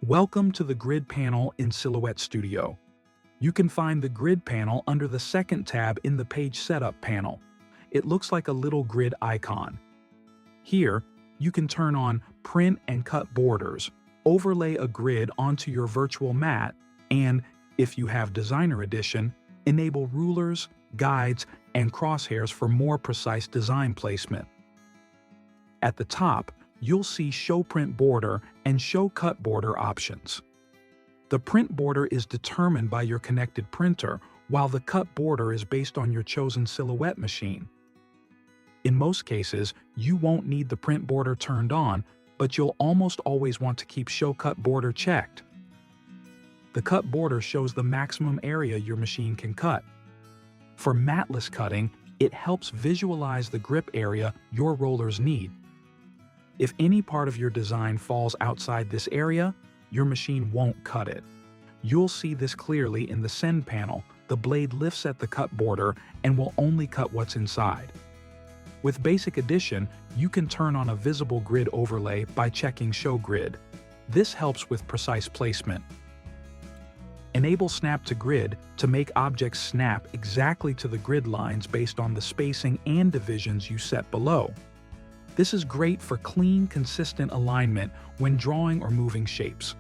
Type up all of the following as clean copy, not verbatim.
Welcome to the Grid panel in Silhouette Studio. You can find the Grid panel under the second tab in the Page Setup panel. It looks like a little grid icon. Here, you can turn on Print and Cut Borders, overlay a grid onto your virtual mat, and, if you have Designer Edition, enable rulers, guides, and crosshairs for more precise design placement. At the top, you'll see Show Print Border and Show Cut Border options. The print border is determined by your connected printer, while the cut border is based on your chosen Silhouette machine. In most cases, you won't need the print border turned on, but you'll almost always want to keep Show Cut Border checked. The cut border shows the maximum area your machine can cut. For matless cutting, it helps visualize the grip area your rollers need. If any part of your design falls outside this area, your machine won't cut it. You'll see this clearly in the Send panel. The blade lifts at the cut border and will only cut what's inside. With Basic Edition, you can turn on a visible grid overlay by checking Show Grid. This helps with precise placement. Enable Snap to Grid to make objects snap exactly to the grid lines based on the spacing and divisions you set below. This is great for clean, consistent alignment when drawing or moving shapes.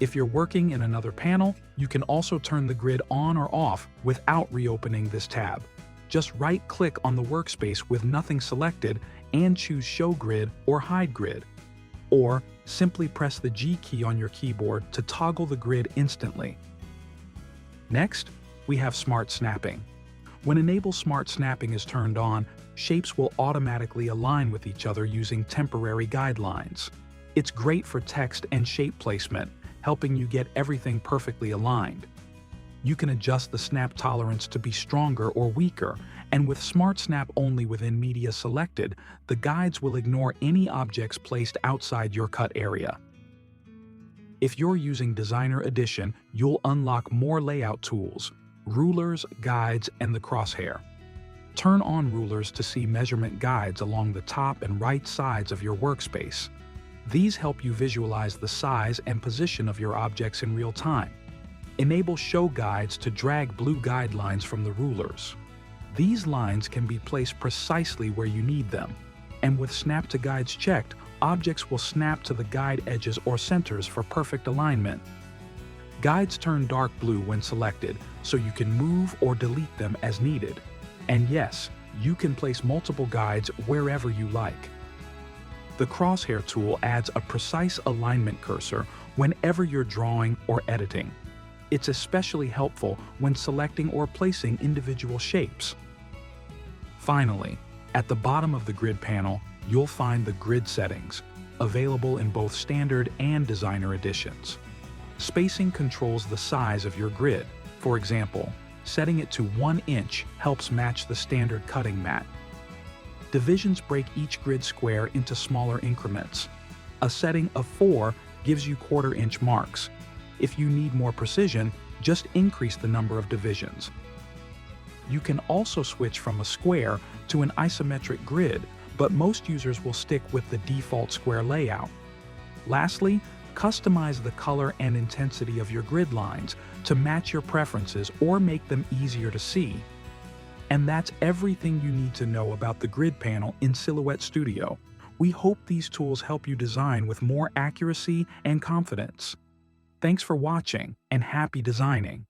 If you're working in another panel, you can also turn the grid on or off without reopening this tab. Just right-click on the workspace with nothing selected and choose Show Grid or Hide Grid. Or simply press the G key on your keyboard to toggle the grid instantly. Next, we have Smart Snapping. When Enable Smart Snapping is turned on, shapes will automatically align with each other using temporary guidelines. It's great for text and shape placement, helping you get everything perfectly aligned. You can adjust the snap tolerance to be stronger or weaker, and with Smart Snap only within media selected, the guides will ignore any objects placed outside your cut area. If you're using Designer Edition, you'll unlock more layout tools: rulers, guides, and the crosshair. Turn on rulers to see measurement guides along the top and right sides of your workspace. These help you visualize the size and position of your objects in real time. Enable Show Guides to drag blue guidelines from the rulers. These lines can be placed precisely where you need them, and with Snap to Guides checked, objects will snap to the guide edges or centers for perfect alignment. Guides turn dark blue when selected, so you can move or delete them as needed. And yes, you can place multiple guides wherever you like. The Crosshair tool adds a precise alignment cursor whenever you're drawing or editing. It's especially helpful when selecting or placing individual shapes. Finally, at the bottom of the Grid panel, you'll find the Grid settings, available in both Standard and Designer editions. Spacing controls the size of your grid. For example, setting it to 1 inch helps match the standard cutting mat. Divisions break each grid square into smaller increments. A setting of 4 gives you 1/4 inch marks. If you need more precision, just increase the number of divisions. You can also switch from a square to an isometric grid, but most users will stick with the default square layout. Lastly, customize the color and intensity of your grid lines to match your preferences or make them easier to see. And that's everything you need to know about the Grid panel in Silhouette Studio. We hope these tools help you design with more accuracy and confidence. Thanks for watching, and happy designing!